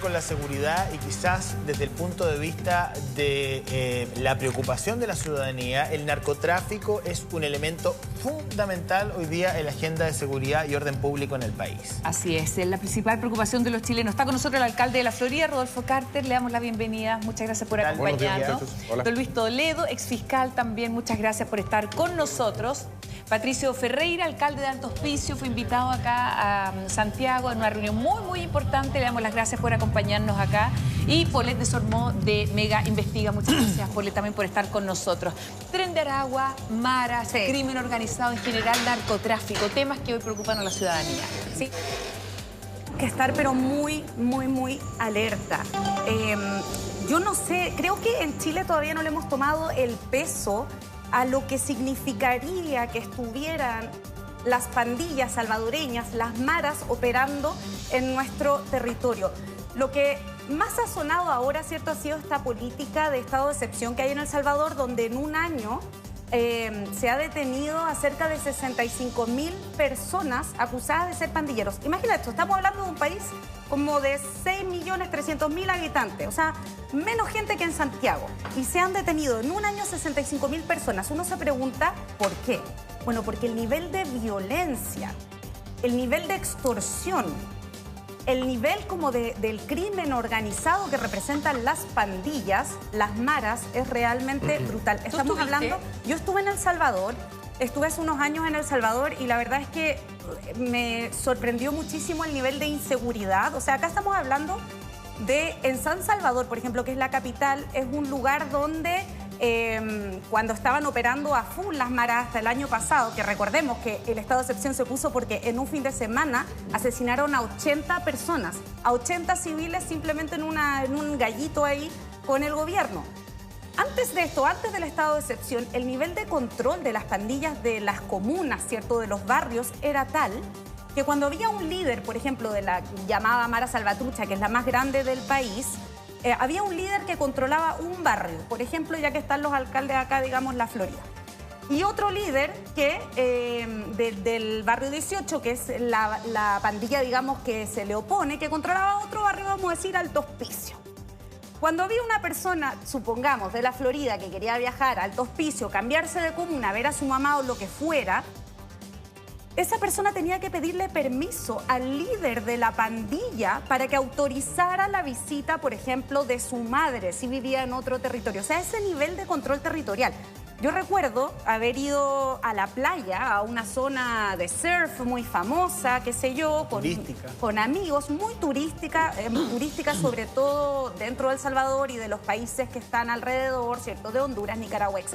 con la seguridad y quizás desde el punto de vista de la preocupación de la ciudadanía, el narcotráfico es un elemento fundamental hoy día en la agenda de seguridad y orden público en el país. Así es la principal preocupación de los chilenos. Está con nosotros el alcalde de La Florida, Rodolfo Carter. Le damos la bienvenida. Muchas gracias por acompañarnos. Don Luis Toledo, exfiscal también. Muchas gracias por estar con nosotros. Patricio Ferreira, alcalde de Alto Hospicio, fue invitado acá a Santiago en una reunión muy importante. Le damos las gracias por acompañarnos acá. Y Paulette Desormeaux de Mega Investiga. Muchas gracias, Paulette, también por estar con nosotros. Tren de Aragua, maras, crimen organizado en general, narcotráfico, temas que hoy preocupan a la ciudadanía. Sí. Que estar pero muy alerta. Yo no sé, creo que en Chile todavía no le hemos tomado el peso a lo que significaría que estuvieran las pandillas salvadoreñas, las maras, operando en nuestro territorio. Lo que más ha sonado ahora, ¿cierto?, ha sido esta política de estado de excepción que hay en El Salvador, donde en un año se ha detenido a cerca de 65.000 personas acusadas de ser pandilleros. Imagina esto, estamos hablando de un país como de 6.300.000 habitantes, o sea, menos gente que en Santiago. Y se han detenido en un año 65.000 personas. Uno se pregunta, ¿por qué? Bueno, porque el nivel de violencia, el nivel de extorsión, el nivel como del crimen organizado que representan las pandillas, las maras, es realmente brutal. Estamos hablando, yo estuve en El Salvador, estuve hace unos años en El Salvador y la verdad es que me sorprendió muchísimo el nivel de inseguridad. O sea, acá estamos hablando de, en San Salvador, por ejemplo, que es la capital, es un lugar donde cuando estaban operando a full las maras hasta el año pasado, que recordemos que el estado de excepción se puso porque en un fin de semana asesinaron a 80 personas, a 80 civiles simplemente en un gallito ahí con el gobierno. Antes de esto, antes del estado de excepción, el nivel de control de las pandillas de las comunas, ¿cierto?, de los barrios, era tal que cuando había un líder, por ejemplo, de la llamada Mara Salvatrucha, que es la más grande del país, había un líder que controlaba un barrio, por ejemplo, ya que están los alcaldes acá, digamos, La Florida. Y otro líder que del barrio 18, que es la pandilla, digamos, que se le opone, que controlaba otro barrio, vamos a decir, Alto Hospicio. Cuando había una persona, supongamos, de La Florida que quería viajar a Alto Hospicio, cambiarse de comuna, ver a su mamá o lo que fuera, esa persona tenía que pedirle permiso al líder de la pandilla para que autorizara la visita, por ejemplo, de su madre, si vivía en otro territorio. O sea, ese nivel de control territorial. Yo recuerdo haber ido a la playa, a una zona de surf muy famosa, qué sé yo, con amigos, muy turística sobre todo dentro de El Salvador y de los países que están alrededor, ¿cierto?, de Honduras, Nicaragua, etc.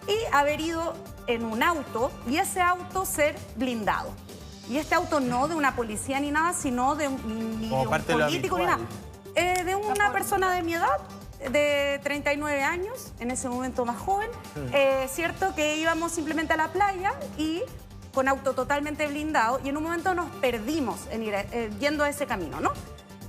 Y haber ido en un auto y ese auto ser blindado. Y este auto no de una policía ni nada, sino de ni de un político ni nada. De una persona de mi edad, de 39 años, en ese momento más joven, cierto, que íbamos simplemente a la playa y con auto totalmente blindado, y en un momento nos perdimos en ir yendo a ese camino, ¿no?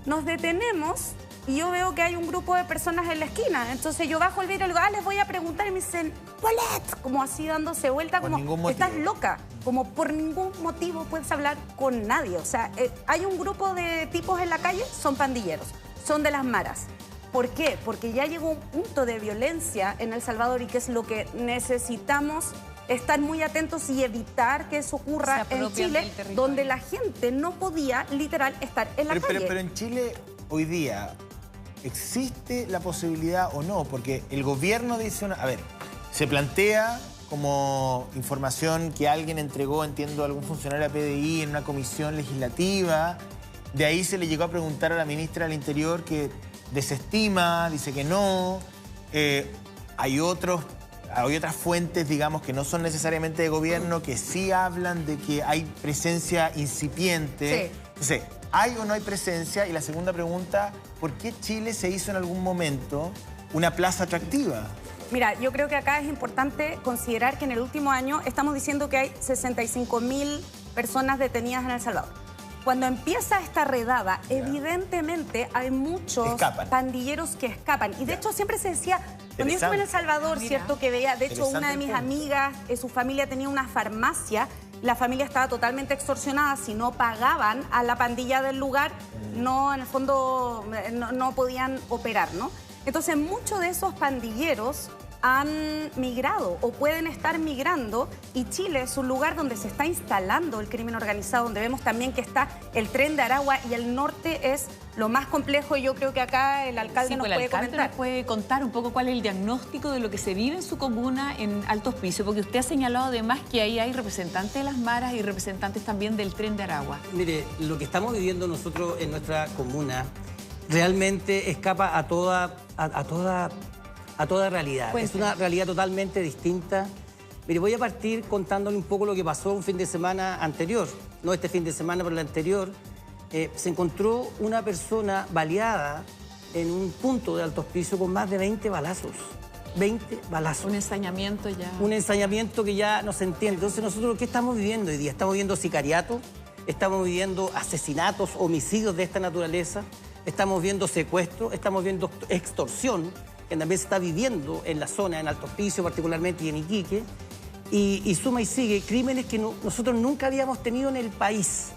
Nos detenemos y yo veo que hay un grupo de personas en la esquina. Entonces yo bajo el vidrio y le digo, les voy a preguntar, y me dicen, Paulette, como así dándose vuelta, como, estás loca, como por ningún motivo puedes hablar con nadie. O sea, hay un grupo de tipos en la calle, son pandilleros, son de las maras. ¿Por qué? Porque ya llegó un punto de violencia en El Salvador y que es lo que necesitamos estar muy atentos y evitar que eso ocurra en Chile, donde la gente no podía, literal, estar en la calle. Pero en Chile, hoy día, ¿existe la posibilidad o no? Porque el gobierno dice, a ver, se plantea como información que alguien entregó, entiendo, a algún funcionario de PDI en una comisión legislativa. De ahí se le llegó a preguntar a la ministra del Interior, que desestima, dice que no. Hay otras fuentes, digamos, que no son necesariamente de gobierno, que sí hablan de que hay presencia incipiente. Sí. Entonces, ¿hay o no hay presencia? Y la segunda pregunta, ¿por qué Chile se hizo en algún momento una plaza atractiva? Mira, yo creo que acá es importante considerar que en el último año estamos diciendo que hay 65.000 personas detenidas en El Salvador. Cuando empieza esta redada, evidentemente hay muchos pandilleros que escapan. Y de hecho siempre se decía, cuando yo estuve en El Salvador, ¿cierto? Que veía, de hecho, una de mis amigas, su familia tenía una farmacia la familia estaba totalmente extorsionada. Si no pagaban a la pandilla del lugar, no, en el fondo, no podían operar, ¿no? Entonces, muchos de esos pandilleros han migrado o pueden estar migrando, y Chile es un lugar donde se está instalando el crimen organizado, donde vemos también que está el Tren de Aragua, y el norte es lo más complejo, y yo creo que acá el alcalde nos puede comentar. ¿Nos puede contar un poco cuál es el diagnóstico de lo que se vive en su comuna en Alto Hospicio? Porque usted ha señalado además que ahí hay representantes de las maras y representantes también del Tren de Aragua. Mire, lo que estamos viviendo nosotros en nuestra comuna realmente escapa a toda realidad. Cuéntame. Es una realidad totalmente distinta. Mire, voy a partir contándole un poco lo que pasó un fin de semana anterior. No este fin de semana, pero el anterior. Se encontró una persona baleada en un punto de Alto Hospicio con más de 20 balazos. 20 balazos. Un ensañamiento ya. Un ensañamiento que ya no se entiende. Entonces, nosotros, ¿qué estamos viviendo hoy día? Estamos viviendo sicariato, estamos viviendo asesinatos, homicidios de esta naturaleza, estamos viendo secuestros, estamos viendo extorsión, que también se está viviendo en la zona, en Alto Hospicio particularmente, y en Iquique, y suma y sigue, crímenes que nosotros nunca habíamos tenido en el país.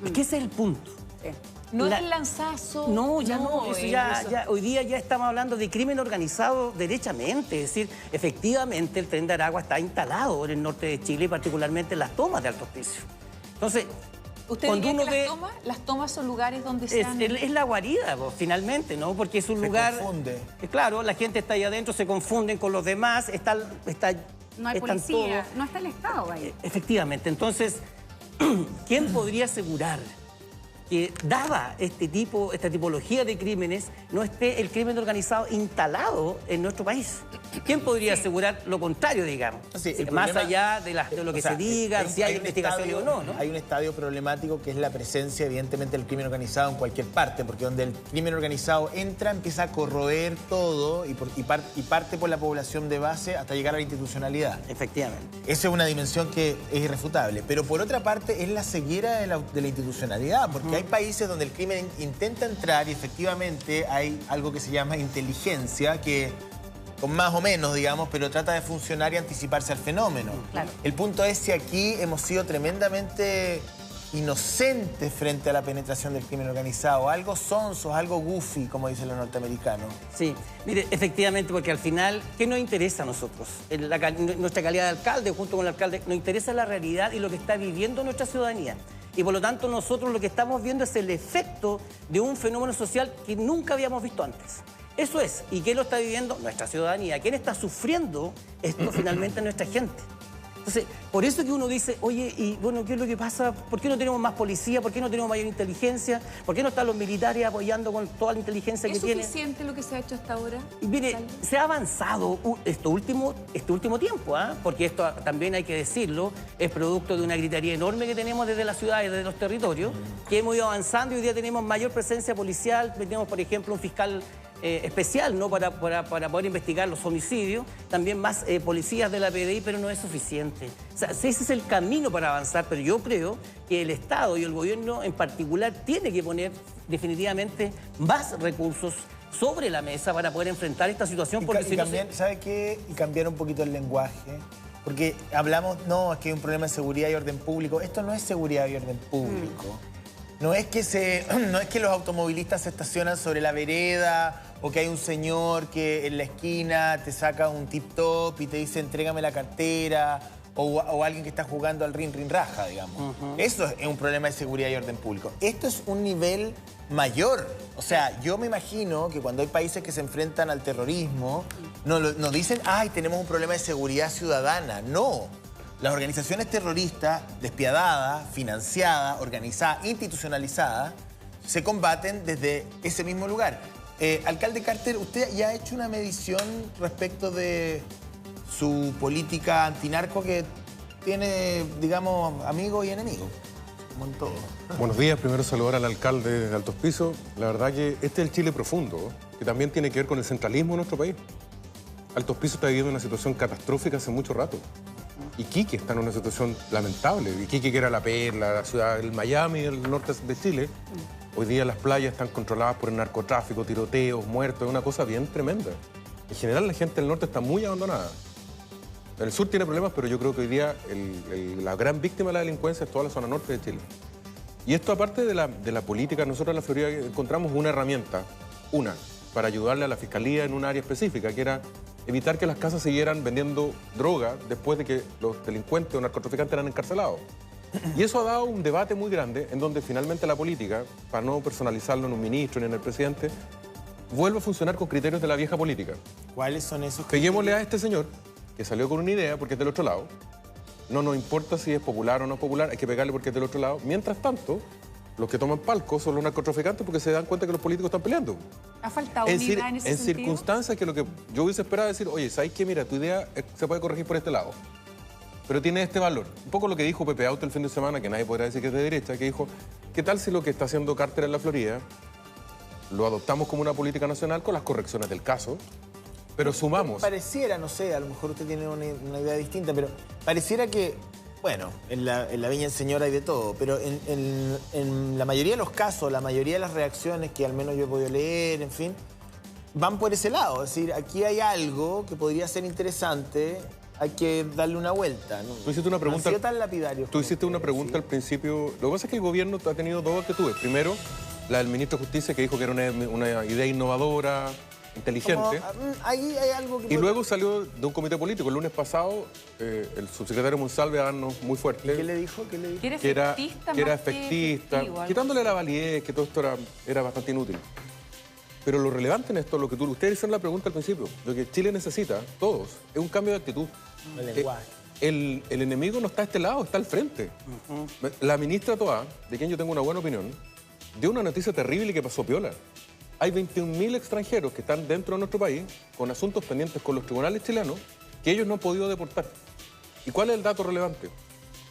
Es que ese es el punto. Sí. No es el lanzazo. No, ya no. Eso hoy día ya estamos hablando de crimen organizado derechamente. Es decir, efectivamente el Tren de Aragua está instalado en el norte de Chile, y particularmente en las tomas de Alto Hospicio. Entonces, ¿usted diría que las tomas son lugares donde se han... Es la guarida, pues, finalmente, ¿no? Porque es un lugar... Se confunde. Claro, la gente está ahí adentro, se confunden con los demás, no hay policía, no está el Estado ahí. Efectivamente. Entonces, ¿quién podría asegurar que, dada esta tipología de crímenes, no esté el crimen organizado instalado en nuestro país? ¿Quién podría asegurar lo contrario, digamos? Sí, más allá de lo que se diga, si hay investigaciones o no, ¿no? Hay un estadio problemático que es la presencia, evidentemente, del crimen organizado en cualquier parte, porque donde el crimen organizado entra, empieza a corroer todo y parte por la población de base hasta llegar a la institucionalidad. Efectivamente. Esa es una dimensión que es irrefutable. Pero por otra parte es la ceguera de la institucionalidad, porque hay países donde el crimen intenta entrar y efectivamente hay algo que se llama inteligencia, que con más o menos, digamos, pero trata de funcionar y anticiparse al fenómeno. Claro. El punto es si aquí hemos sido tremendamente inocentes frente a la penetración del crimen organizado, algo sonsos, algo goofy, como dicen los norteamericanos. Sí, mire, efectivamente, porque al final, ¿qué nos interesa a nosotros? Nuestra calidad de alcalde, junto con el alcalde, nos interesa la realidad y lo que está viviendo nuestra ciudadanía. Y por lo tanto, nosotros lo que estamos viendo es el efecto de un fenómeno social que nunca habíamos visto antes. Eso es. ¿Y quién lo está viviendo? Nuestra ciudadanía. ¿Quién está sufriendo esto? Finalmente, nuestra gente. Entonces, por eso que uno dice, oye, y bueno, ¿qué es lo que pasa? ¿Por qué no tenemos más policía? ¿Por qué no tenemos mayor inteligencia? ¿Por qué no están los militares apoyando con toda la inteligencia que tienen? ¿Es suficiente lo que se ha hecho hasta ahora? Y mire, se ha avanzado este último tiempo, ¿ah? Porque esto también hay que decirlo, es producto de una gritería enorme que tenemos desde las ciudades, desde los territorios, que hemos ido avanzando y hoy día tenemos mayor presencia policial. Tenemos, por ejemplo, un fiscal especial, ¿no? para poder investigar los homicidios, también más policías de la PDI, pero no es suficiente. O sea, ese es el camino para avanzar, pero yo creo que el Estado y el gobierno en particular tiene que poner definitivamente más recursos sobre la mesa para poder enfrentar esta situación. Porque si también, ¿sabe qué? Y cambiar un poquito el lenguaje. Porque hablamos, no, es que hay un problema de seguridad y orden público. Esto no es seguridad y orden público. No es que los automovilistas se estacionan sobre la vereda o que hay un señor que en la esquina te saca un tip-top y te dice entrégame la cartera o alguien que está jugando al rin raja, digamos. Eso es un problema de seguridad y orden público. Esto es un nivel mayor. O sea, yo me imagino que cuando hay países que se enfrentan al terrorismo, no dicen, ay, tenemos un problema de seguridad ciudadana. No. Las organizaciones terroristas, despiadadas, financiadas, organizadas, institucionalizadas, se combaten desde ese mismo lugar. Alcalde Carter, usted ya ha hecho una medición respecto de su política antinarco que tiene, digamos, amigos y enemigos, como en todo. Buenos días, primero saludar al alcalde de Alto Hospicio. La verdad que este es el Chile profundo, que también tiene que ver con el centralismo de nuestro país. Alto Hospicio está viviendo una situación catastrófica hace mucho rato. Iquique está en una situación lamentable. Iquique, que era la perla, la ciudad del Miami, del norte de Chile. Hoy día las playas están controladas por el narcotráfico, tiroteos, muertos, es una cosa bien tremenda. En general la gente del norte está muy abandonada. el sur tiene problemas, pero yo creo que hoy día la gran víctima de la delincuencia es toda la zona norte de Chile. Y esto, aparte de la política, nosotros en la Florida encontramos una herramienta, para ayudarle a la Fiscalía en un área específica, que era evitar que las casas siguieran vendiendo droga después de que los delincuentes o narcotraficantes eran encarcelados. Y eso ha dado un debate muy grande en donde finalmente la política, para no personalizarlo en un ministro ni en el presidente, vuelve a funcionar con criterios de la vieja política. ¿Cuáles son esos criterios? Peguémosle a este señor, que salió con una idea porque es del otro lado. No nos importa si es popular o no popular, hay que pegarle porque es del otro lado. Mientras tanto, los que toman palco son los narcotraficantes porque se dan cuenta que los políticos están peleando. ¿Ha faltado unidad en ese sentido? Circunstancias que lo que yo hubiese esperado es decir, oye, ¿sabes qué? Mira, tu idea se puede corregir por este lado, pero tiene este valor. Un poco lo que dijo Pepe Auto el fin de semana, que nadie podrá decir que es de derecha, que dijo, ¿qué tal si lo que está haciendo Carter en la Florida lo adoptamos como una política nacional con las correcciones del caso, pero sumamos? Pareciera, no sé, a lo mejor usted tiene una idea distinta, pero pareciera que, bueno, en la Viña del Señor hay de todo, pero en la mayoría de los casos, la mayoría de las reacciones que al menos yo he podido leer, en fin, van por ese lado. Es decir, aquí hay algo que podría ser interesante, hay que darle una vuelta, ¿no? Tú hiciste una pregunta. No ha sido tan lapidario. Tú hiciste una pregunta al principio. Lo que pasa es que el gobierno ha tenido dos actitudes. Primero, la del ministro de Justicia, que dijo que era una idea innovadora, inteligente. Ahí hay algo que... Y luego salió de un comité político. El lunes pasado, el subsecretario Monsalve a darnos muy fuerte. ¿Qué le dijo? Que era efectista, quitándole la validez, que todo esto era bastante inútil. Pero lo relevante en esto, lo que ustedes hicieron la pregunta al principio, lo que Chile necesita, todos, es un cambio de actitud. El lenguaje. El enemigo no está a este lado, está al frente. La ministra Toá, de quien yo tengo una buena opinión, dio una noticia terrible que pasó piola. Hay 21.000 extranjeros que están dentro de nuestro país con asuntos pendientes con los tribunales chilenos que ellos no han podido deportar. ¿Y cuál es el dato relevante?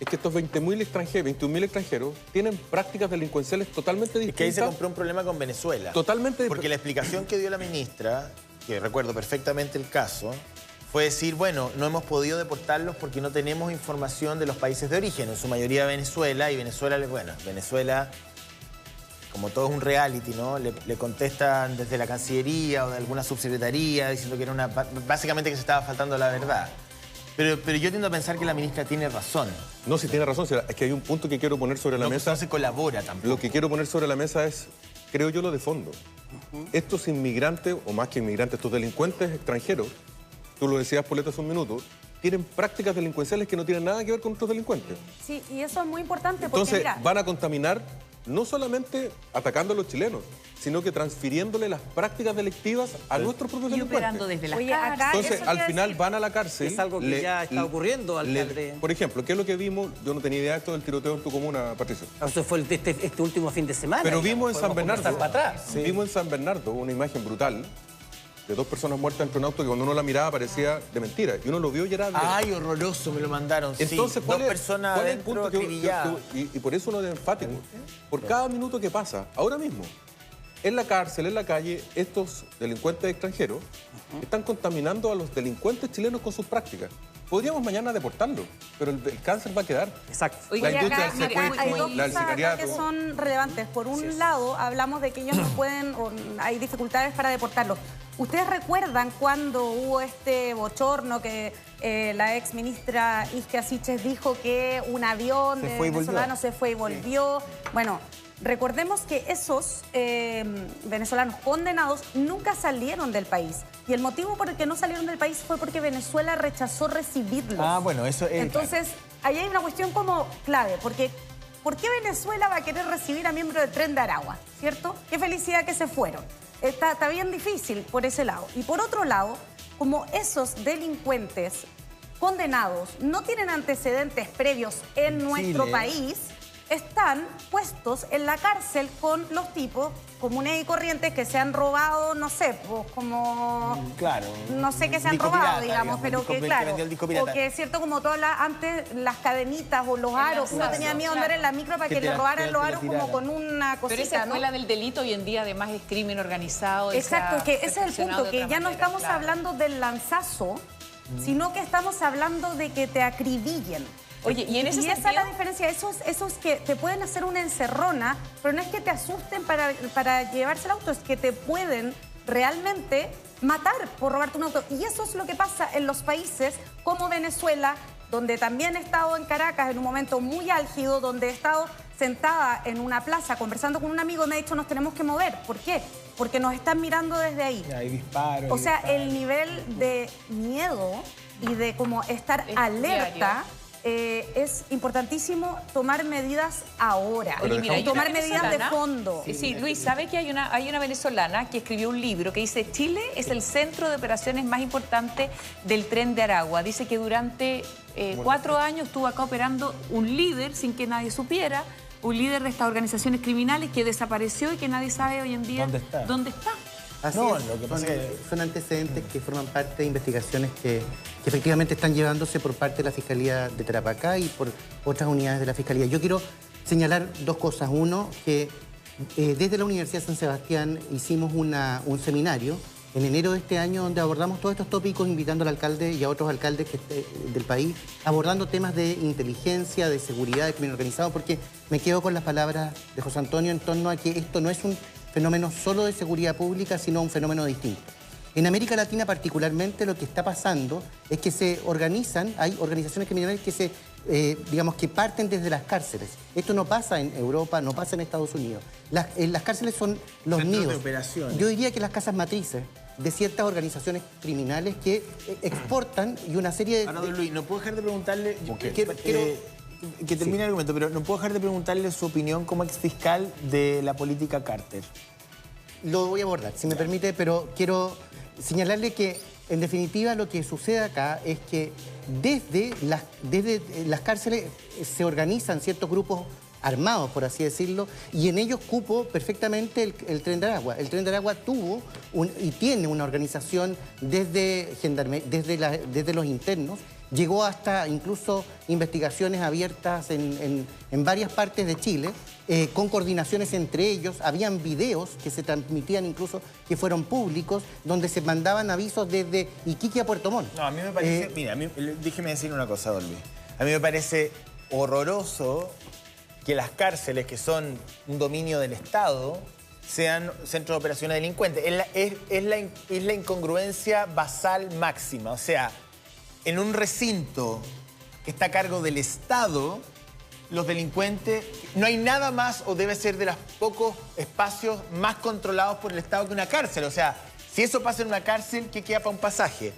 Es que estos 21.000 extranjeros tienen prácticas delincuenciales totalmente distintas. Es que ahí se compró un problema con Venezuela. Totalmente. Porque la explicación que dio la ministra, que recuerdo perfectamente el caso, fue decir, bueno, no hemos podido deportarlos porque no tenemos información de los países de origen, en su mayoría Venezuela, y Venezuela, como todo es un reality, ¿no? Le contestan desde la Cancillería o de alguna subsecretaría diciendo que era básicamente que se estaba faltando la verdad. Pero yo tiendo a pensar que la ministra tiene razón. No, si tiene razón, es que hay un punto que quiero poner sobre la mesa. No se colabora tampoco. Lo que quiero poner sobre la mesa es, creo yo, lo de fondo. Estos inmigrantes, o más que inmigrantes, estos delincuentes extranjeros, tú lo decías, Poleta, hace un minuto, tienen prácticas delincuenciales que no tienen nada que ver con otros delincuentes. Sí, y eso es muy importante porque, entonces, mira, van a contaminar no solamente atacando a los chilenos, sino que transfiriéndole las prácticas delictivas a nuestros propios y delincuentes. operando desde las acá, entonces, al final van a la cárcel. Es algo que ya está ocurriendo, alcalde. Por ejemplo, ¿qué es lo que vimos? Yo no tenía idea de esto del tiroteo en tu comuna, Patricio. Eso fue este último fin de semana. Pero vimos en San Bernardo, para atrás. Sí. Vimos en San Bernardo una imagen brutal de dos personas muertas dentro de un auto que cuando uno la miraba parecía de mentira. Y uno lo vio y era... Ay, horroroso, me lo mandaron. Entonces, sí, dos personas ¿cuál es el punto acribilladas? y por eso uno es enfático. Por cada minuto que pasa, ahora mismo, en la cárcel, en la calle, estos delincuentes extranjeros están contaminando a los delincuentes chilenos con sus prácticas. Podríamos mañana deportarlo, pero el cáncer va a quedar. Exacto. La industria del secuestro, hay dos la del cosas acá sicariato. que son relevantes. Por un lado, hablamos de que ellos no pueden, o hay dificultades para deportarlos. ¿Ustedes recuerdan cuando hubo este bochorno que la ex ministra Isquia Siches dijo que un avión de venezolanos se fue y volvió? Bueno, recordemos que esos venezolanos condenados nunca salieron del país. Y el motivo por el que no salieron del país fue porque Venezuela rechazó recibirlos. Ah, bueno, eso es... Entonces, ahí hay una cuestión como clave, porque ¿por qué Venezuela va a querer recibir a miembros del Tren de Aragua? ¿Cierto? Qué felicidad que se fueron. Está bien difícil por ese lado. Y por otro lado, como esos delincuentes condenados no tienen antecedentes previos en nuestro país, están puestos en la cárcel con los tipos comunes y corrientes que se han robado, no sé, pues como... Claro. No sé qué se han robado, digamos, pero que claro, o que es cierto, como todas antes las cadenitas o los aros, uno tenía miedo de andar en la micro para que le robaran los aros como con una cosita, pero esa escuela del delito hoy en día además es crimen organizado. Exacto, que ese es el punto, que ya no estamos hablando del lanzazo, sino que estamos hablando de que te acribillen. Oye, y en ese sentido... esa es la diferencia, esos que te pueden hacer una encerrona, pero no es que te asusten para llevarse el auto, es que te pueden realmente matar por robarte un auto. Y eso es lo que pasa en los países como Venezuela, donde también he estado en Caracas en un momento muy álgido, donde he estado sentada en una plaza conversando con un amigo y me ha dicho nos tenemos que mover. ¿Por qué? Porque nos están mirando desde ahí. Hay disparos. O sea, el nivel de miedo y de como estar alerta es importantísimo tomar medidas ahora. Oye, mira, y tomar medidas de fondo. Sí, Luis, ¿sabe que hay una venezolana que escribió un libro que dice Chile es el centro de operaciones más importante del Tren de Aragua? Dice que durante 4 años estuvo acá operando un líder sin que nadie supiera, un líder de estas organizaciones criminales que desapareció y que nadie sabe hoy en día dónde está. Así No, es. lo que pasa es que... Son antecedentes que forman parte de investigaciones que efectivamente están llevándose por parte de la Fiscalía de Tarapacá y por otras unidades de la Fiscalía. Yo quiero señalar 2 cosas. Uno, que desde la Universidad de San Sebastián hicimos un seminario en enero de este año donde abordamos todos estos tópicos, invitando al alcalde y a otros alcaldes del país, abordando temas de inteligencia, de seguridad, de crimen organizado, porque me quedo con las palabras de José Antonio en torno a que esto no es un fenómeno solo de seguridad pública, sino un fenómeno distinto. En América Latina particularmente lo que está pasando es que se organizan, hay organizaciones criminales que digamos que parten desde las cárceles. Esto no pasa en Europa, no pasa en Estados Unidos. Las cárceles son los Centros nidos. de operaciones. Yo diría que las casas matrices de ciertas organizaciones criminales que exportan y una serie de... Ahora, don Luis, no puedo dejar de preguntarle... Quiero- que termine el argumento, pero no puedo dejar de preguntarle su opinión como exfiscal de la política Carter. Lo voy a abordar, si me permite, pero quiero señalarle que, en definitiva, lo que sucede acá es que desde las cárceles se organizan ciertos grupos armados, por así decirlo, y en ellos cupo perfectamente el Tren de Aragua. El Tren de Aragua tuvo y tiene una organización desde los internos, llegó hasta incluso investigaciones abiertas en varias partes de Chile, con coordinaciones entre ellos. Habían videos que se transmitían incluso, que fueron públicos, donde se mandaban avisos desde Iquique a Puerto Montt. No, a mí me parece... mira, déjeme decir una cosa, don Luis. A mí me parece horroroso que las cárceles, que son un dominio del Estado, sean centros de operaciones delincuentes. Es la incongruencia basal máxima. O sea, en un recinto que está a cargo del Estado, los delincuentes... No hay nada más, o debe ser de los pocos espacios más controlados por el Estado que una cárcel. O sea, si eso pasa en una cárcel, ¿qué queda para un pasaje?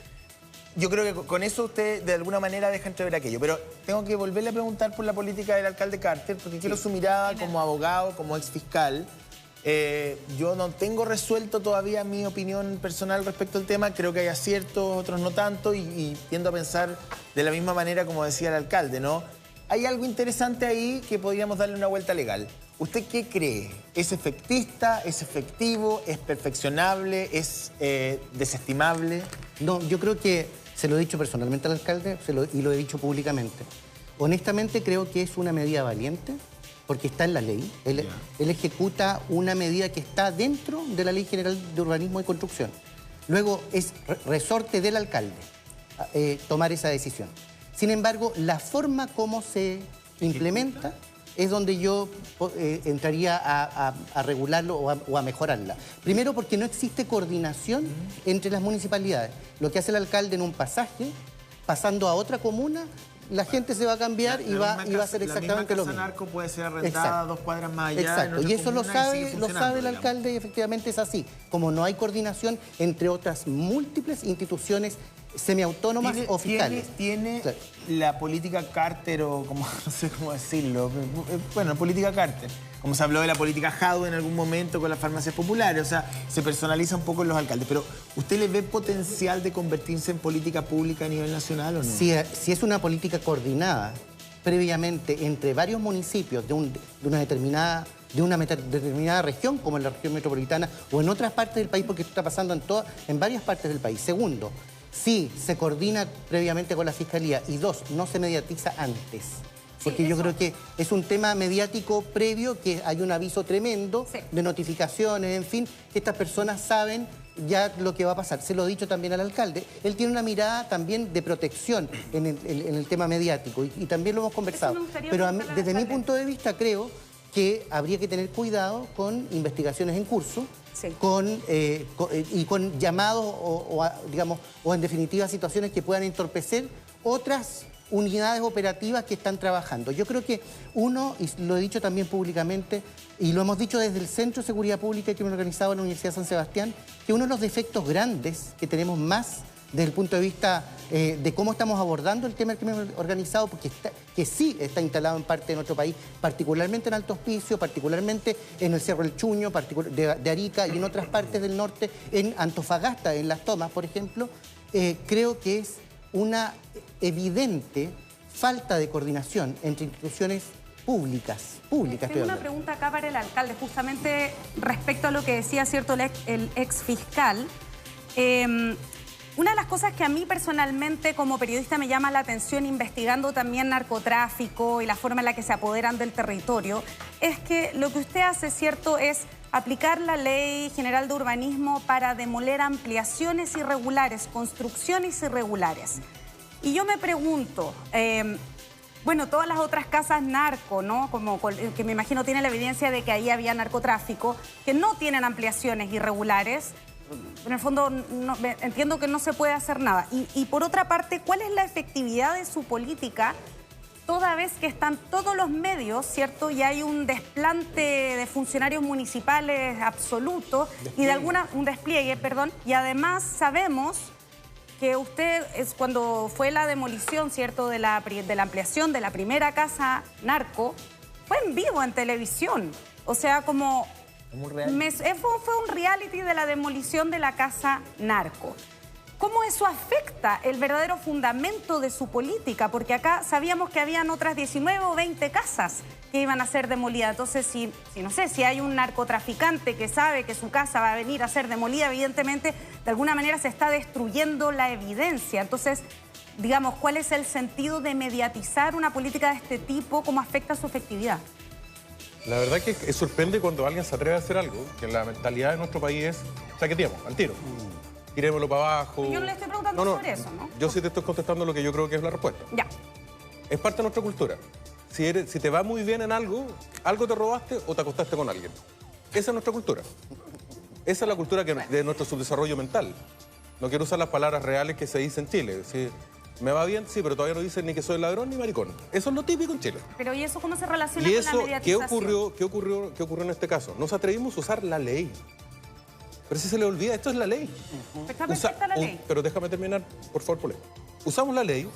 Yo creo que con eso usted de alguna manera deja entrever aquello. Pero tengo que volverle a preguntar por la política del alcalde Carter, porque quiero su mirada como abogado, como exfiscal. Yo no tengo resuelto todavía mi opinión personal respecto al tema. Creo que hay aciertos, otros no tanto, y tiendo a pensar de la misma manera como decía el alcalde, ¿no? Hay algo interesante ahí que podríamos darle una vuelta legal. ¿Usted qué cree? ¿Es efectista? ¿Es efectivo? ¿Es perfeccionable? ¿Es desestimable? No, yo creo que, se lo he dicho personalmente al alcalde y lo he dicho públicamente. Honestamente creo que es una medida valiente, porque está en la ley. Él ejecuta una medida que está dentro de la Ley General de Urbanismo y Construcción. Luego es resorte del alcalde tomar esa decisión. Sin embargo, la forma como se implementa es donde yo entraría a regularlo o a mejorarla. Primero, porque no existe coordinación entre las municipalidades. Lo que hace el alcalde en un pasaje, pasando a otra comuna, la gente se va a cambiar y va a hacer exactamente lo mismo. La misma casa narco puede ser arrendada 2 cuadras más allá. Exacto, y eso lo sabe el alcalde y efectivamente es así. Como no hay coordinación entre otras múltiples instituciones semiautónomas o fiscales. ¿Tiene la política Carter, o como, no sé cómo decirlo, bueno, política Carter, como se habló de la política Jadwe en algún momento con las farmacias populares, o sea, se personaliza un poco en los alcaldes, pero ¿usted le ve potencial de convertirse en política pública a nivel nacional o no? Si es una política coordinada previamente entre varios municipios de una determinada región, como en la región metropolitana o en otras partes del país, porque esto está pasando en varias partes del país. Segundo, si se coordina previamente con la Fiscalía, y 2, no se mediatiza antes. Porque yo creo que es un tema mediático previo, que hay un aviso tremendo de notificaciones, en fin, que estas personas saben ya lo que va a pasar. Se lo he dicho también al alcalde. Él tiene una mirada también de protección en el tema mediático y también lo hemos conversado. Pero desde mi punto de vista creo que habría que tener cuidado con investigaciones en curso Sí. Y con llamados digamos, o en definitiva situaciones que puedan entorpecer otras unidades operativas que están trabajando. Yo creo que uno, y lo he dicho también públicamente, y lo hemos dicho desde el Centro de Seguridad Pública y Crimen Organizado de la Universidad de San Sebastián, que uno de los defectos grandes que tenemos más desde el punto de vista de cómo estamos abordando el tema del crimen organizado, porque que sí está instalado en parte de nuestro país, particularmente en Alto Hospicio, particularmente en el Cerro El Chuño, de Arica y en otras partes del norte, en Antofagasta, en Las Tomas, por ejemplo, creo que es una evidente falta de coordinación entre instituciones públicas. Tengo una pregunta acá para el alcalde, justamente respecto a lo que decía, ¿cierto?, el ex fiscal. Una de las cosas que a mí personalmente como periodista me llama la atención investigando también narcotráfico y la forma en la que se apoderan del territorio, es que lo que usted hace, ¿cierto?, es aplicar la Ley General de Urbanismo para demoler ampliaciones irregulares, construcciones irregulares. Y yo me pregunto, bueno, todas las otras casas narco, ¿no?, como que me imagino tiene la evidencia de que ahí había narcotráfico, que no tienen ampliaciones irregulares. En el fondo entiendo que no se puede hacer nada. Y por otra parte, ¿cuál es la efectividad de su política toda vez que están todos los medios, ¿cierto? Y hay un desplante de funcionarios municipales absoluto y de un despliegue, perdón. Y además sabemos que usted, cuando fue la demolición, ¿cierto?, de la ampliación de la primera casa narco, fue en vivo en televisión. O sea, como... fue un reality de la demolición de la casa narco. ¿Cómo eso afecta el verdadero fundamento de su política? Porque acá sabíamos que habían otras 19 o 20 casas que iban a ser demolidas. Entonces, no sé, si hay un narcotraficante que sabe que su casa va a venir a ser demolida, evidentemente, de alguna manera se está destruyendo la evidencia. Entonces, digamos, ¿cuál es el sentido de mediatizar una política de este tipo? ¿Cómo afecta su efectividad? La verdad que sorprende cuando alguien se atreve a hacer algo, que la mentalidad de nuestro país es saqueteamos, al tiro. Tirémoslo para abajo. Yo no le estoy preguntando sobre eso, ¿no? Yo sí te estoy contestando lo que yo creo que es la respuesta. Ya. Es parte de nuestra cultura. Si te va muy bien en algo te robaste o te acostaste con alguien. Esa es nuestra cultura. Esa es la cultura de nuestro subdesarrollo mental. No quiero usar las palabras reales que se dicen en Chile. Si me va bien, sí, pero todavía no dicen ni que soy ladrón ni maricón. Eso es lo típico en Chile. Pero ¿y eso cómo se relaciona con la mediatización? ¿Qué ocurrió en este caso? Nos atrevimos a usar la ley. Pero si se le olvida, esto es la ley. Está perfecta la ley. Pero déjame terminar, por favor, Pole. Usamos la ley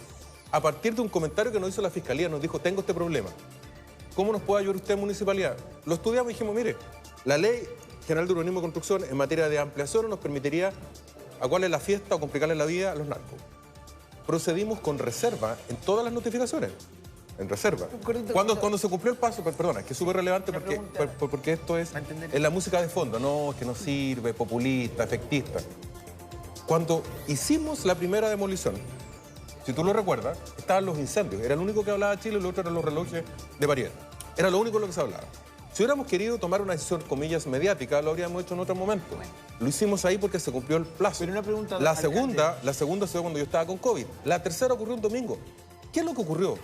a partir de un comentario que nos hizo la Fiscalía. Nos dijo, tengo este problema. ¿Cómo nos puede ayudar usted, municipalidad? Lo estudiamos y dijimos, mire, la Ley General de Urbanismo y Construcción en materia de ampliación nos permitiría aguarle la fiesta o complicarle la vida a los narcos. Procedimos con reserva en todas las notificaciones. En reserva. Cuando se cumplió el paso, perdona, que es súper relevante porque esto es la música de fondo, no, que no sirve, populista, efectista. Cuando hicimos la primera demolición, si tú lo recuerdas, estaban los incendios. Era el único que hablaba Chile y lo otro eran los relojes de París. Era lo único de lo que se hablaba. Si hubiéramos querido tomar una decisión, comillas, mediática, lo habríamos hecho en otro momento. Lo hicimos ahí porque se cumplió el plazo. Pero una pregunta, la segunda se dio cuando yo estaba con COVID. La tercera ocurrió un domingo. ¿Qué es lo que ocurrió?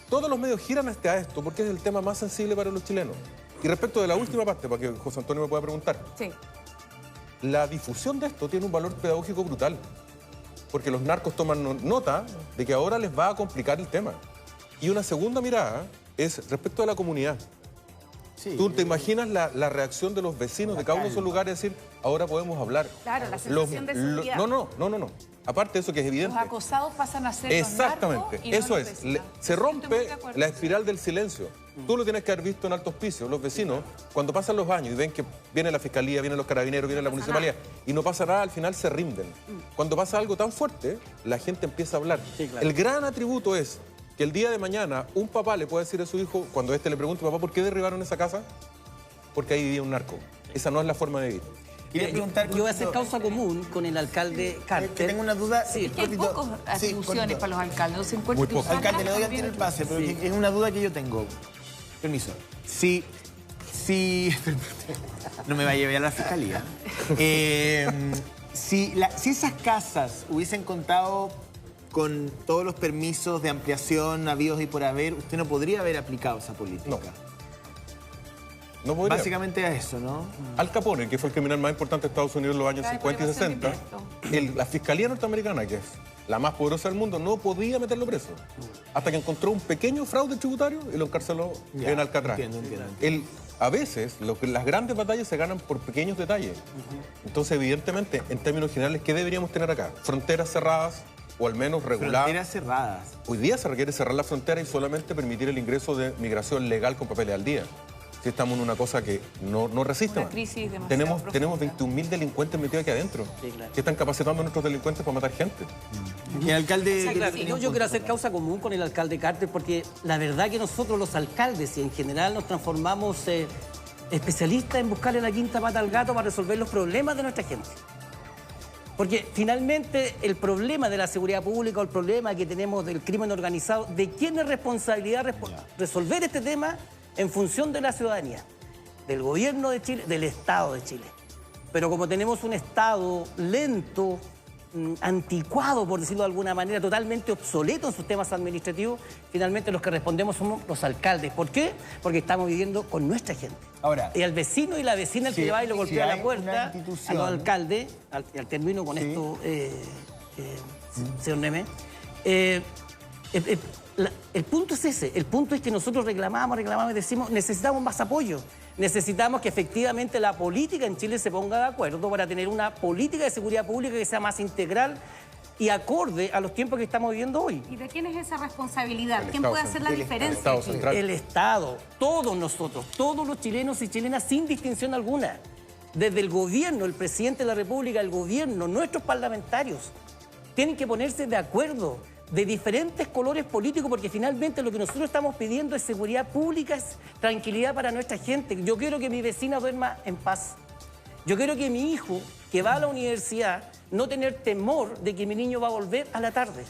Todos los medios giran hasta esto porque es el tema más sensible para los chilenos. Y respecto de la última parte, para que José Antonio me pueda preguntar. Sí. La difusión de esto tiene un valor pedagógico brutal. Porque los narcos toman nota de que ahora les va a complicar el tema. Y una segunda mirada es respecto a la comunidad. Sí, ¿tú te imaginas la reacción de los vecinos de cada uno de esos lugares? Es decir, ahora podemos hablar. Claro, la sensación de seguridad. No. Aparte de eso que es evidente. Los acosados pasan a ser exactamente, los narcos y eso no es. Se rompe la espiral del silencio. Tú lo tienes que haber visto en Alto Hospicio. Los vecinos, cuando pasan los años y ven que viene la fiscalía, vienen los carabineros, viene la municipalidad y no pasa nada, al final se rinden. Cuando pasa algo tan fuerte, la gente empieza a hablar. Sí, claro. El gran atributo es que el día de mañana un papá le puede decir a su hijo, cuando éste le pregunte, papá, ¿por qué derribaron esa casa? Porque ahí vivía un narco. Esa no es la forma de vivir. Yo voy a hacer causa común con el alcalde Carter. Tengo una duda. Sí, es que hay pocas atribuciones para los alcaldes. No se encuentra. Muy poco. Alcalde, le doy a ti el pase, pero sí, es una duda que yo tengo. Permiso. Si no me va a llevar a la fiscalía. Si esas casas hubiesen contado con todos los permisos de ampliación habidos y por haber, usted no podría haber aplicado esa política. No. No podría. Básicamente a eso, ¿no? Al Capone, que fue el criminal más importante de Estados Unidos en los años 50 y 60, la Fiscalía norteamericana, que es la más poderosa del mundo, no podía meterlo preso. Hasta que encontró un pequeño fraude tributario y lo encarceló en Alcatraz. Entiendo. A veces, las grandes batallas se ganan por pequeños detalles. Entonces, evidentemente, en términos generales, ¿qué deberíamos tener acá? Fronteras cerradas, o al menos regular. Fronteras cerradas. Hoy día se requiere cerrar la frontera y solamente permitir el ingreso de migración legal con papeles al día. Si estamos en una cosa que no resiste más. Tenemos 21.000 delincuentes metidos aquí adentro, que están capacitando a nuestros delincuentes para matar gente. El alcalde... Yo quiero hacer causa común con el alcalde Carter, porque la verdad que nosotros los alcaldes y en general nos transformamos especialistas en buscarle la quinta pata al gato para resolver los problemas de nuestra gente. Porque finalmente el problema de la seguridad pública o el problema que tenemos del crimen organizado, ¿de quién es responsabilidad resolver este tema? En función de la ciudadanía, del gobierno de Chile, del Estado de Chile. Pero como tenemos un Estado lento, anticuado, por decirlo de alguna manera, totalmente obsoleto en sus temas administrativos, finalmente los que respondemos somos los alcaldes. ¿Por qué? Porque estamos viviendo con nuestra gente. Ahora, y al vecino y la vecina el que va y le golpea la puerta a los alcaldes, al termino con esto, señor Neme, el punto es ese, el punto es que nosotros reclamamos y decimos necesitamos más apoyo, necesitamos que efectivamente la política en Chile se ponga de acuerdo para tener una política de seguridad pública que sea más integral y acorde a los tiempos que estamos viviendo hoy. ¿Y de quién es esa responsabilidad? ¿Quién puede hacer la diferencia? El Estado, todos nosotros, todos los chilenos y chilenas sin distinción alguna, desde el gobierno, el presidente de la República, el gobierno, nuestros parlamentarios, tienen que ponerse de acuerdo, de diferentes colores políticos, porque finalmente lo que nosotros estamos pidiendo es seguridad pública, es tranquilidad para nuestra gente. Yo quiero que mi vecina duerma en paz. Yo quiero que mi hijo, que va a la universidad, no tener temor de que mi niño va a volver a la tarde.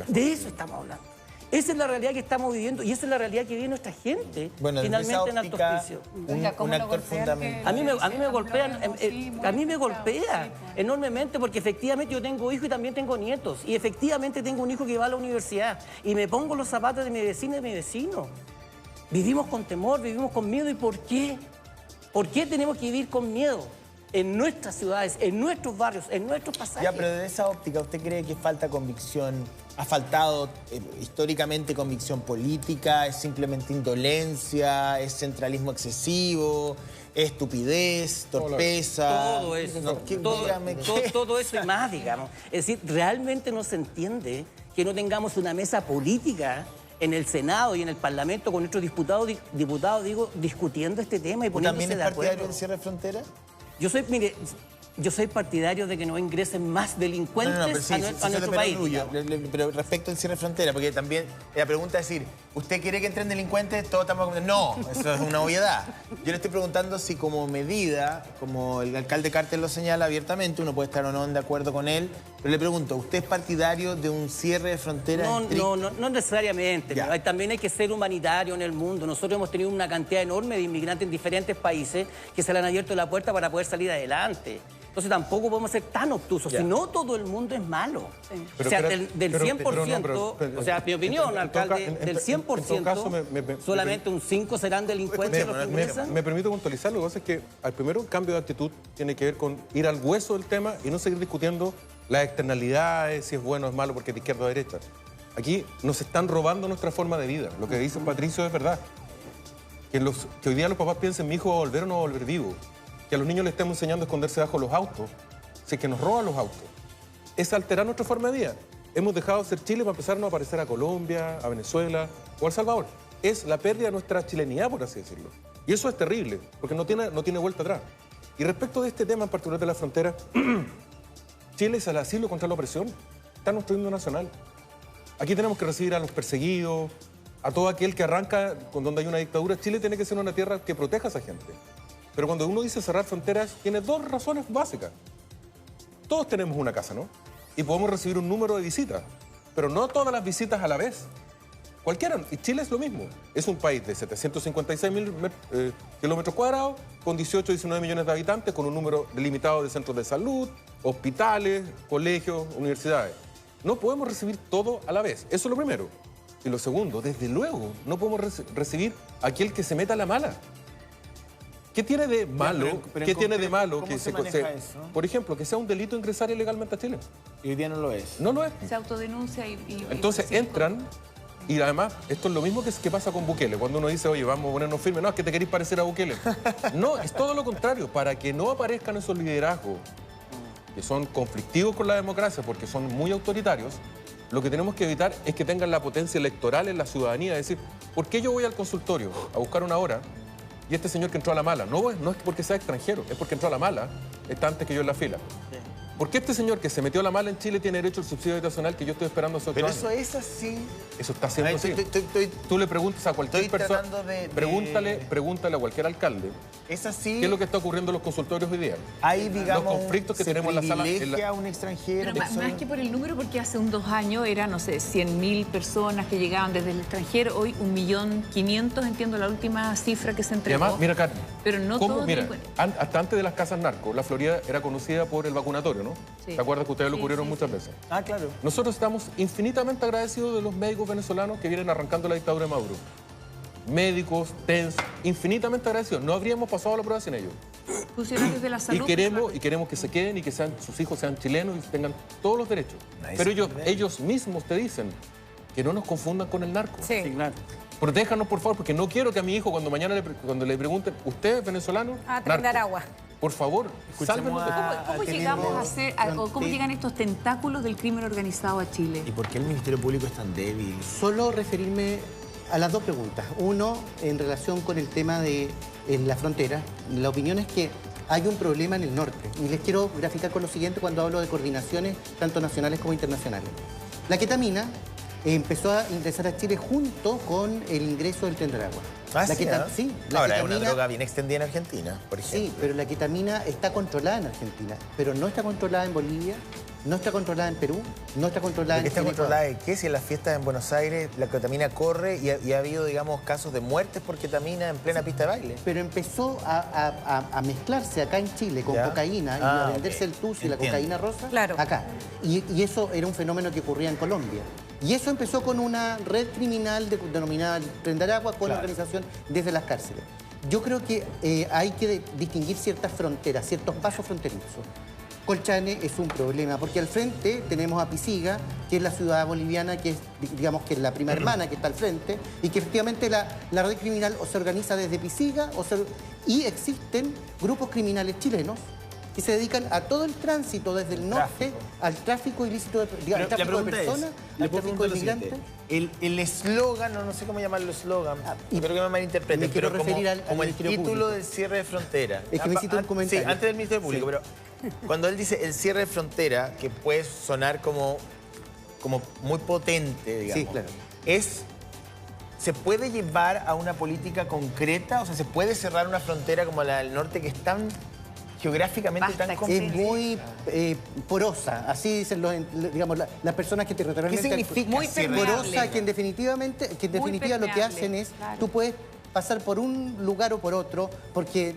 De eso estamos hablando. Esa es la realidad que estamos viviendo y esa es la realidad que vive nuestra gente, finalmente en Alto Hospicio. Un actor fundamental. A mí me golpea enormemente porque efectivamente yo tengo hijos y también tengo nietos y efectivamente tengo un hijo que va a la universidad y me pongo los zapatos de mi vecina y de mi vecino. Vivimos con temor, vivimos con miedo. ¿Y por qué? ¿Por qué tenemos que vivir con miedo? En nuestras ciudades, en nuestros barrios, en nuestros pasajes. Ya, pero desde esa óptica, ¿usted cree que falta convicción? ¿Ha faltado históricamente convicción política? ¿Es simplemente indolencia? ¿Es centralismo excesivo? ¿Es estupidez? ¿Torpeza? Todo eso. Todo eso y más, digamos. Es decir, realmente no se entiende que no tengamos una mesa política en el Senado y en el Parlamento con nuestros diputados discutiendo este tema y poniéndose de acuerdo. ¿También es partidario del cierre de frontera? Yo soy partidario de que no ingresen más delincuentes a nuestro país. Pero respecto al cierre de frontera, porque también la pregunta es decir, ¿usted quiere que entren delincuentes? Todos estamos... No, eso es una obviedad. Yo le estoy preguntando si como medida, como el alcalde Carter lo señala abiertamente, uno puede estar o no de acuerdo con él, pero le pregunto, ¿usted es partidario de un cierre de frontera? No necesariamente. También hay que ser humanitario en el mundo. Nosotros hemos tenido una cantidad enorme de inmigrantes en diferentes países que se le han abierto la puerta para poder salir adelante. Entonces tampoco podemos ser tan obtusos, si no todo el mundo es malo. Sí. O sea, del 100%, o sea, mi opinión, alcalde, del 100%, solamente un 5 serán delincuentes los que ingresan. Me permito puntualizar, lo que pasa es que al primero un cambio de actitud tiene que ver con ir al hueso del tema y no seguir discutiendo las externalidades, si es bueno o es malo, porque es de izquierda o de derecha. Aquí nos están robando nuestra forma de vida. Lo que dice Patricio es verdad. Que hoy día los papás piensen, mi hijo va a volver o no va a volver vivo. Que a los niños les estemos enseñando a esconderse bajo los autos, si que nos roban los autos. Es alterar nuestra forma de vida. Hemos dejado de ser Chile para empezarnos a parecer a Colombia, a Venezuela o a El Salvador. Es la pérdida de nuestra chilenidad, por así decirlo. Y eso es terrible, porque no tiene vuelta atrás. Y respecto de este tema en particular de la frontera, Chile es el asilo contra la opresión. Está en nuestro himno nacional. Aquí tenemos que recibir a los perseguidos, a todo aquel que arranca con donde hay una dictadura. Chile tiene que ser una tierra que proteja a esa gente. Pero cuando uno dice cerrar fronteras, tiene dos razones básicas. Todos tenemos una casa, ¿no? Y podemos recibir un número de visitas, pero no todas las visitas a la vez. Cualquiera. Y Chile es lo mismo. Es un país de 756.000 kilómetros cuadrados, con 18 o 19 millones de habitantes, con un número limitado de centros de salud, hospitales, colegios, universidades. No podemos recibir todo a la vez. Eso es lo primero. Y lo segundo, desde luego, no podemos recibir a aquel que se meta a la mala. ¿Qué tiene de malo? Pero ¿Qué tiene de malo ¿cómo que se maneja eso? por ejemplo, que sea un delito ingresar ilegalmente a Chile? Y hoy día no lo es. No lo es. Se autodenuncia y Entonces entran y además esto es lo mismo que pasa con Bukele. Cuando uno dice, oye, vamos a ponernos firmes, no, es que te queréis parecer a Bukele. No, es todo lo contrario. Para que no aparezcan esos liderazgos que son conflictivos con la democracia porque son muy autoritarios, lo que tenemos que evitar es que tengan la potencia electoral en la ciudadanía. Es decir, ¿por qué yo voy al consultorio a buscar una hora y este señor que entró a la mala? No es porque sea extranjero, es porque entró a la mala, está antes que yo en la fila. ¿Por qué este señor que se metió a la mala en Chile tiene derecho al subsidio habitacional que yo estoy esperando hace 8 años? Pero eso es así. Eso está siendo así. Estoy Tú le preguntas a cualquier persona, tratando de- pregúntale a cualquier alcalde Es así. qué es lo que está ocurriendo en los consultorios hoy día. Hay, digamos, los conflictos que se tenemos en la sala. privilegia a un extranjero. Pero más que por el número, porque hace 2 años eran, no sé, 100.000 personas que llegaban desde el extranjero. Hoy 1.500.000, entiendo la última cifra que se Y entregó. además, mira, Carmen, Pero no ¿cómo? todos Mira, delincuentes. hasta antes de las casas narco, la Florida era conocida por el vacunatorio, ¿no? Sí. ¿Te acuerdas que ustedes lo Sí, cubrieron sí, muchas sí. veces? Ah, claro. Nosotros estamos infinitamente agradecidos de los médicos venezolanos que vienen arrancando la dictadura de Maduro. Médicos, TENS, infinitamente agradecidos. No habríamos pasado la prueba sin ellos. Funcionarios de la salud. Y queremos que se queden y que sus hijos sean chilenos y tengan todos los derechos. Nadie Pero se pierde. ellos mismos te dicen que no nos confundan con el narco. Sí. claro. Protéjanos, por favor, porque no quiero que a mi hijo, cuando mañana cuando le pregunten, ¿usted es venezolano? Ah, tremendar Narco. agua. Por favor, sálvenos de todo. ¿Cómo llegamos a hacer, o cómo llegan estos tentáculos del crimen organizado a Chile? ¿Y por qué el Ministerio Público es tan débil? Solo referirme a las dos preguntas. Uno, en relación con el tema de la frontera. La opinión es que hay un problema en el norte. Y les quiero graficar con lo siguiente cuando hablo de coordinaciones, tanto nacionales como internacionales. La ketamina empezó a ingresar a Chile junto con el ingreso del Tren de Aragua. Ah, La sí, keta- ¿eh? sí, la Ahora, es una ketamina- droga bien extendida en Argentina, por ejemplo. Sí, pero la ketamina está controlada en Argentina, pero no está controlada en Bolivia, no está controlada en Perú, no está controlada ¿De qué en está Ecuador. controlada de qué? Si en las fiestas en Buenos Aires la ketamina corre y ha habido, digamos, casos de muertes por ketamina en plena pista de baile. Pero empezó a mezclarse acá en Chile con ¿Ya? cocaína y Ah, a venderse ok. el tus y la Entiendo. cocaína rosa Claro. acá. Y eso era un fenómeno que ocurría en Colombia. Y eso empezó con una red criminal denominada Tren de Aragua con Claro. organización desde las cárceles. Yo creo que hay que distinguir ciertas fronteras, ciertos pasos fronterizos. Colchane es un problema, porque al frente tenemos a Pisiga, que es la ciudad boliviana, que es, digamos, que es la prima hermana que está al frente, y que efectivamente la red criminal o se organiza desde Pisiga, y existen grupos criminales chilenos que se dedican a todo el tránsito desde el norte al tráfico ilícito, Pero al tráfico de pregunta personas, le al puedo tráfico de preguntar lo migrantes. siguiente. El eslogan, no sé cómo llamarlo eslogan, y espero que me malinterpreten, me quiero pero referir al como el Ministerio título Público. del cierre de frontera. Es que necesito un comentario. Sí, antes del Ministerio Público, Sí. pero cuando él dice el cierre de frontera, que puede sonar como muy potente, digamos. Sí, claro. ¿Se puede llevar a una política concreta? O sea, ¿se puede cerrar una frontera como la del norte que es tan geográficamente Basta, tan es compleja? Es muy porosa, así dicen digamos, las personas que territorialmente... ¿Qué significa Muy cierre? permeable. Porosa, que en definitiva lo que permeable, hacen es, claro. tú puedes pasar por un lugar o por otro, porque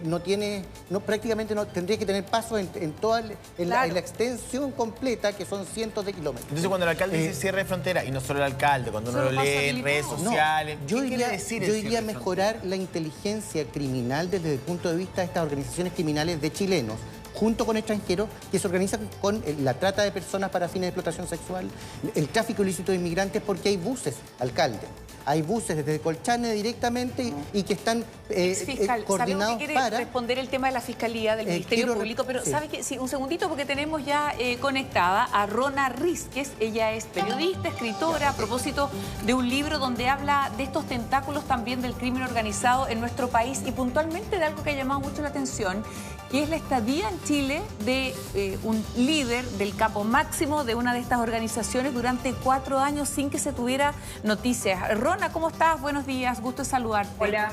prácticamente no tendrías que tener paso en toda la extensión completa, que son cientos de kilómetros. Entonces, cuando el alcalde dice cierre de frontera, y no solo el alcalde, cuando uno Solo lo pasa lee en habilitado. redes sociales, yo ¿qué diría, quiere decir el yo cierre diría de frontera? mejorar la inteligencia criminal desde el punto de vista de estas organizaciones criminales de chilenos, junto con extranjeros, que se organizan con la trata de personas para fines de explotación sexual, el tráfico ilícito de inmigrantes, porque hay buses, alcalde. Hay buses desde Colchane directamente y que están Fiscal, coordinados sabemos que quiere para... responder el tema de la Fiscalía del Ministerio quiero Público, pero sí. ¿sabe qué? Sí, un segundito, porque tenemos ya conectada a Rona Rizquez. Ella es periodista, escritora, a propósito de un libro donde habla de estos tentáculos también del crimen organizado en nuestro país y puntualmente de algo que ha llamado mucho la atención, que es la estadía en Chile de un líder del capo máximo de una de estas organizaciones durante 4 años sin que se tuviera noticias. Rona, ¿cómo estás? Buenos días, gusto de saludarte. Hola,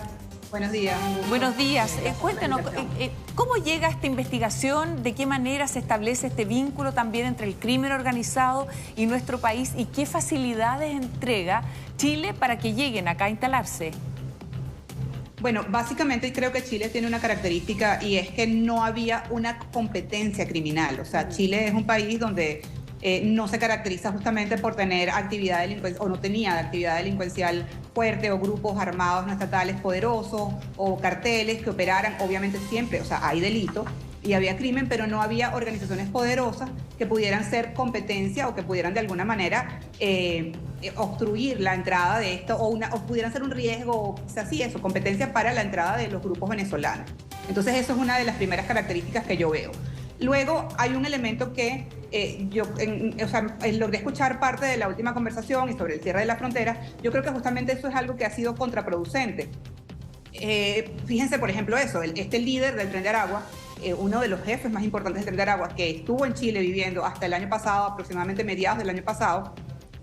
buenos días. Buenos días. Cuéntenos, ¿cómo llega esta investigación? ¿De qué manera se establece este vínculo también entre el crimen organizado y nuestro país? ¿Y qué facilidades entrega Chile para que lleguen acá a instalarse? Bueno, básicamente creo que Chile tiene una característica y es que no había una competencia criminal. O sea, Chile es un país donde no se caracteriza justamente por tener actividad delincuencial, o no tenía actividad delincuencial fuerte, o grupos armados no estatales poderosos, o carteles que operaran, obviamente siempre, o sea, hay delito y había crimen, pero no había organizaciones poderosas que pudieran ser competencia o que pudieran de alguna manera obstruir la entrada de esto, o pudieran ser un riesgo, o quizás sí eso, competencia para la entrada de los grupos venezolanos. Entonces eso es una de las primeras características que yo veo. Luego hay un elemento que logré escuchar parte de la última conversación y sobre el cierre de la frontera. Yo creo que justamente eso es algo que ha sido contraproducente. Fíjense, por ejemplo, eso, este líder del Tren de Aragua, uno de los jefes más importantes del Tren de Aragua, que estuvo en Chile viviendo hasta el año pasado, aproximadamente mediados del año pasado,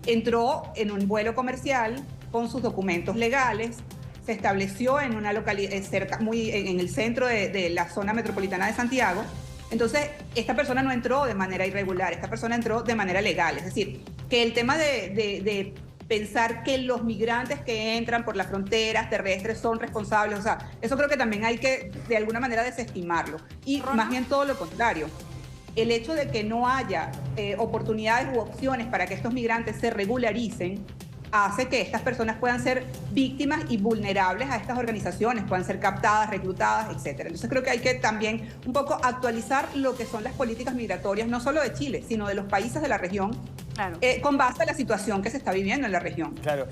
entró en un vuelo comercial con sus documentos legales, se estableció en una localidad en el centro de la zona metropolitana de Santiago. Entonces, esta persona no entró de manera irregular, esta persona entró de manera legal. Es decir, que el tema de pensar que los migrantes que entran por las fronteras terrestres son responsables, o sea, eso creo que también hay que de alguna manera desestimarlo. Y más bien todo lo contrario. El hecho de que no haya oportunidades u opciones para que estos migrantes se regularicen hace que estas personas puedan ser víctimas y vulnerables a estas organizaciones, puedan ser captadas, reclutadas, etc. Entonces creo que hay que también un poco actualizar lo que son las políticas migratorias, no solo de Chile, sino de los países de la región, claro, con base a la situación que se está viviendo en la región. Claro.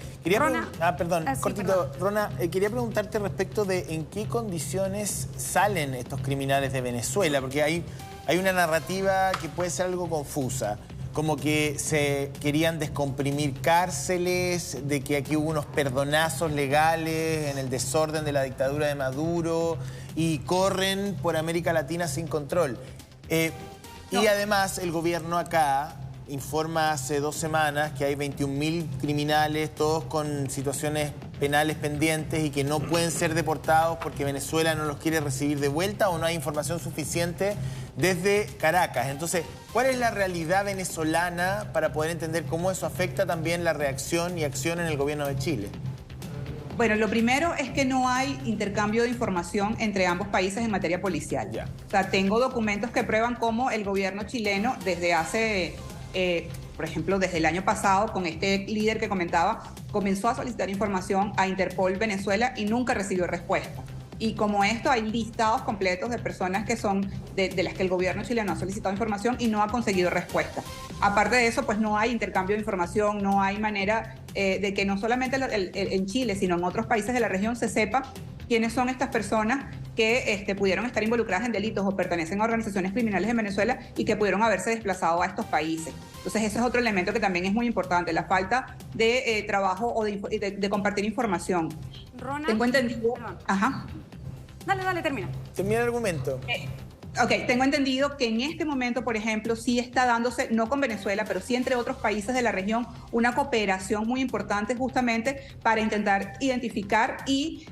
Rona, quería preguntarte respecto de en qué condiciones salen estos criminales de Venezuela, porque hay una narrativa que puede ser algo confusa, como que se querían descomprimir cárceles, de que aquí hubo unos perdonazos legales en el desorden de la dictadura de Maduro y corren por América Latina sin control. Y además el gobierno acá informa hace 2 semanas que hay 21.000 criminales, todos con situaciones penales pendientes y que no pueden ser deportados porque Venezuela no los quiere recibir de vuelta o no hay información suficiente desde Caracas. Entonces, ¿cuál es la realidad venezolana para poder entender cómo eso afecta también la reacción y acción en el gobierno de Chile? Bueno, lo primero es que no hay intercambio de información entre ambos países en materia policial. Yeah. O sea, tengo documentos que prueban cómo el gobierno chileno desde hace... por ejemplo, desde el año pasado, con este líder que comentaba, comenzó a solicitar información a Interpol Venezuela y nunca recibió respuesta. Y como esto, hay listados completos de personas que son de las que el gobierno chileno ha solicitado información y no ha conseguido respuesta. Aparte de eso, pues no hay intercambio de información, no hay manera de que no solamente en Chile, sino en otros países de la región se sepa quiénes son estas personas que pudieron estar involucradas en delitos o pertenecen a organizaciones criminales en Venezuela y que pudieron haberse desplazado a estos países. Entonces ese es otro elemento que también es muy importante, la falta de trabajo o de compartir información. Rona, tengo entendido... Ajá. Dale, termina. Termina el argumento. Ok, tengo entendido que en este momento, por ejemplo, sí está dándose, no con Venezuela, pero sí entre otros países de la región, una cooperación muy importante justamente para intentar identificar y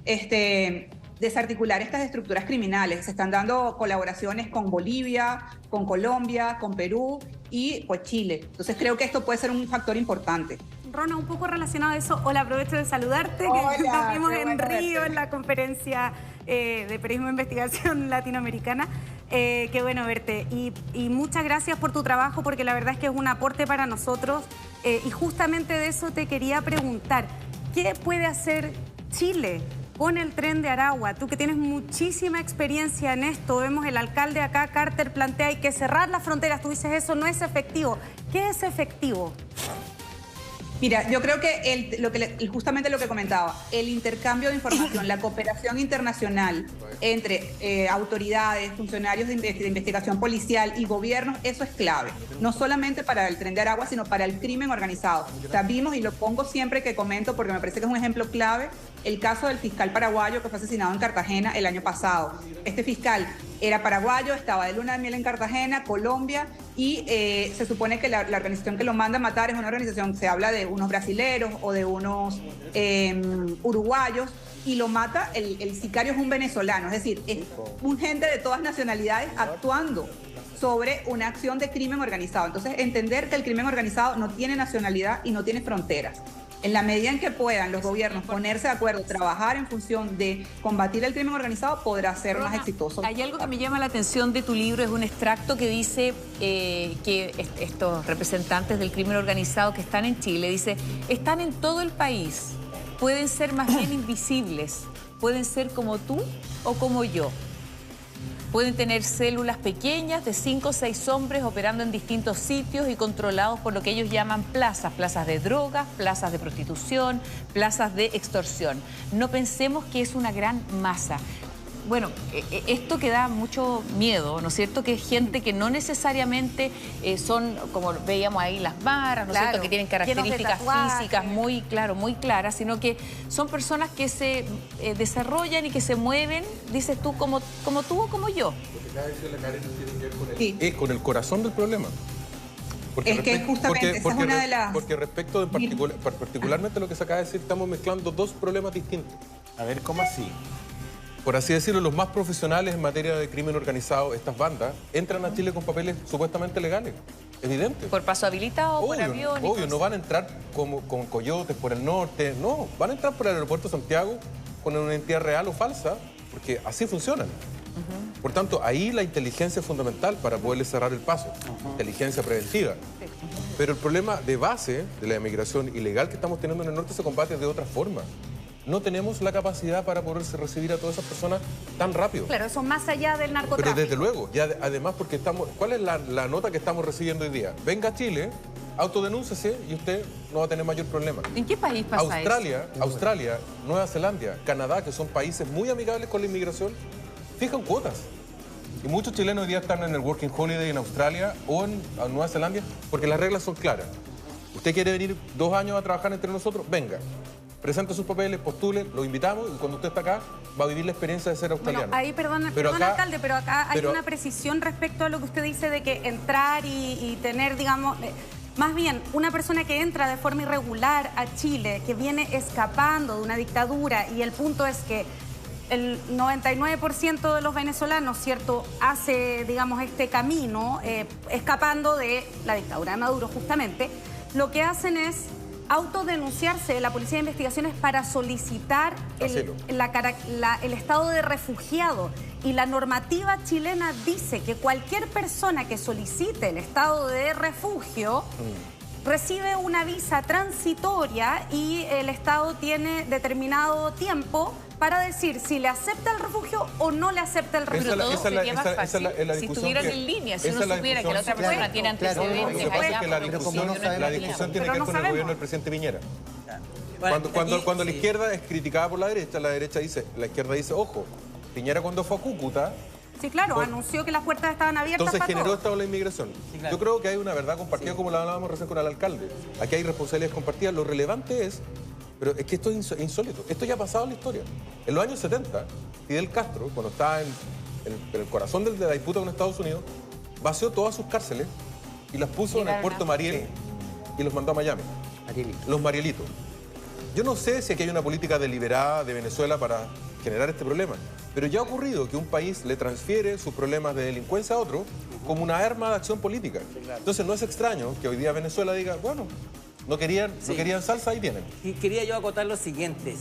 desarticular estas estructuras criminales. Se están dando colaboraciones con Bolivia, con Colombia, con Perú y pues Chile. Entonces creo que esto puede ser un factor importante. Rona, un poco relacionado a eso, hola, aprovecho de saludarte, hola, que nos vimos en Río verte. En la conferencia de Periodismo de Investigación Latinoamericana. Qué bueno verte y muchas gracias por tu trabajo, porque la verdad es que es un aporte para nosotros y justamente de eso te quería preguntar. ¿Qué puede hacer Chile con el Tren de Aragua? Tú que tienes muchísima experiencia en esto, vemos el alcalde acá, Carter, plantea hay que cerrar las fronteras, tú dices eso no es efectivo. ¿Qué es efectivo? Mira, yo creo que justamente lo que comentaba, el intercambio de información, la cooperación internacional entre autoridades, funcionarios de investigación policial y gobiernos, eso es clave. No solamente para el Tren de Aragua, sino para el crimen organizado. Sabimos, y lo pongo siempre que comento porque me parece que es un ejemplo clave, el caso del fiscal paraguayo que fue asesinado en Cartagena el año pasado. Este fiscal era paraguayo, estaba de luna de miel en Cartagena, Colombia, y se supone que la organización que lo manda a matar es una organización, se habla de unos brasileros o de unos uruguayos, y lo mata, el sicario es un venezolano, es decir, es un gente de todas nacionalidades actuando sobre una acción de crimen organizado. Entonces, entender que el crimen organizado no tiene nacionalidad y no tiene fronteras. En la medida en que puedan los gobiernos ponerse de acuerdo, trabajar en función de combatir el crimen organizado, podrá ser más exitoso. Hay algo que me llama la atención de tu libro, es un extracto que dice que estos representantes del crimen organizado que están en Chile, dice, están en todo el país, pueden ser más bien invisibles, pueden ser como tú o como yo. Pueden tener células pequeñas de 5 o 6 hombres operando en distintos sitios y controlados por lo que ellos llaman plazas, plazas de drogas, plazas de prostitución, plazas de extorsión. No pensemos que es una gran masa. Bueno, esto que da mucho miedo, ¿no es cierto? Que es gente que no necesariamente son, como veíamos ahí, las barras, ¿no es cierto? Que tienen características físicas muy claras, sino que son personas que se desarrollan y que se mueven, dices tú, como tú o como yo. Lo que acaba de decir la Karen tiene que ver con el corazón del problema. Porque que justamente esa es una de las... Porque respecto de particularmente lo que se acaba de decir, estamos mezclando dos problemas distintos. A ver, ¿cómo así? Por así decirlo, los más profesionales en materia de crimen organizado, estas bandas, entran a Chile con papeles supuestamente legales. Evidente. ¿Por paso habilitado, por avión? Obvio, no van a entrar con coyotes por el norte, no. Van a entrar por el aeropuerto de Santiago con una identidad real o falsa, porque así funcionan. Por tanto, ahí la inteligencia es fundamental para poderle cerrar el paso. Inteligencia preventiva. Pero el problema de base de la inmigración ilegal que estamos teniendo en el norte se combate de otra forma. No tenemos la capacidad para poderse recibir a todas esas personas tan rápido. Claro, eso más allá del narcotráfico. Pero desde luego, ya además porque estamos... ¿Cuál es la nota que estamos recibiendo hoy día? Venga a Chile, autodenúncese y usted no va a tener mayor problema. ¿En qué país pasa eso? Australia, Nueva Zelanda, Canadá, que son países muy amigables con la inmigración, fijan cuotas. Y muchos chilenos hoy día están en el Working Holiday en Australia o en Nueva Zelanda porque las reglas son claras. Usted quiere venir 2 años a trabajar entre nosotros, venga. Presente sus papeles, postule, lo invitamos y cuando usted está acá va a vivir la experiencia de ser australiano. Bueno, ahí, perdón, alcalde, pero acá hay una precisión respecto a lo que usted dice de que entrar y tener, digamos, más bien una persona que entra de forma irregular a Chile, que viene escapando de una dictadura y el punto es que el 99% de los venezolanos, ¿cierto?, hace, digamos, este camino escapando de la dictadura de Maduro justamente, lo que hacen es autodenunciarse de la Policía de Investigaciones para solicitar el estado de refugiado. Y la normativa chilena dice que cualquier persona que solicite el estado de refugio recibe una visa transitoria y el Estado tiene determinado tiempo para decir si le acepta el refugio o no le acepta el refugio. Pero todo sería más fácil si estuvieran en línea, si uno supiera que la otra persona tiene antecedentes. La discusión tiene que ver con el gobierno del presidente Piñera. Cuando la izquierda es criticada por la derecha dice, la izquierda dice, ojo, Piñera cuando fue a Cúcuta... Sí, claro, anunció que las puertas estaban abiertas entonces para generó todo. estado la inmigración. Sí, claro. Yo creo que hay una verdad compartida como la hablábamos recién con el alcalde. Aquí hay responsabilidades compartidas. Lo relevante es... Pero es que esto es insólito. Esto ya ha pasado en la historia. En los años 70, Fidel Castro, cuando estaba en el corazón de la disputa con Estados Unidos, vació todas sus cárceles y las puso en el puerto Mariel y los mandó a Miami. Los Marielitos. Yo no sé si aquí hay una política deliberada de Venezuela para generar este problema, pero ya ha ocurrido que un país le transfiere sus problemas de delincuencia a otro como una arma de acción política. Entonces no es extraño que hoy día Venezuela diga, bueno, no querían salsa, ahí tienen. Y quería yo acotar lo siguiente.